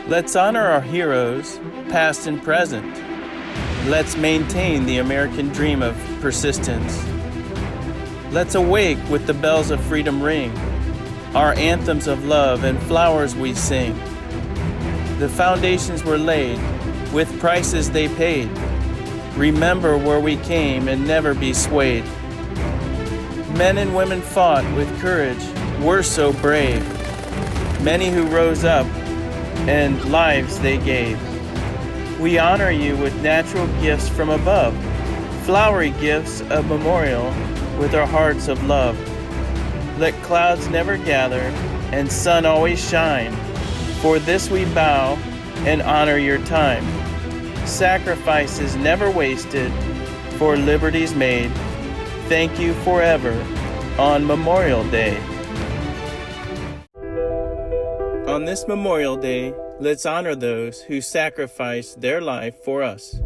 Let's honor our heroes, past and present. Let's maintain the American dream of persistence. Let's awake with the bells of freedom ring, our anthems of love and flowers we sing. The foundations were laid, with prices they paid. Remember where we came and never be swayed. Men and women fought with courage, were so brave. Many who rose up and lives they gave. We honor you with natural gifts from above, flowery gifts of memorial with our hearts of love. Let clouds never gather and sun always shine. For this we bow and honor your time. Sacrifices never wasted, for liberties made. Thank you forever on Memorial Day. On this Memorial Day, let's honor those who sacrificed their life for us.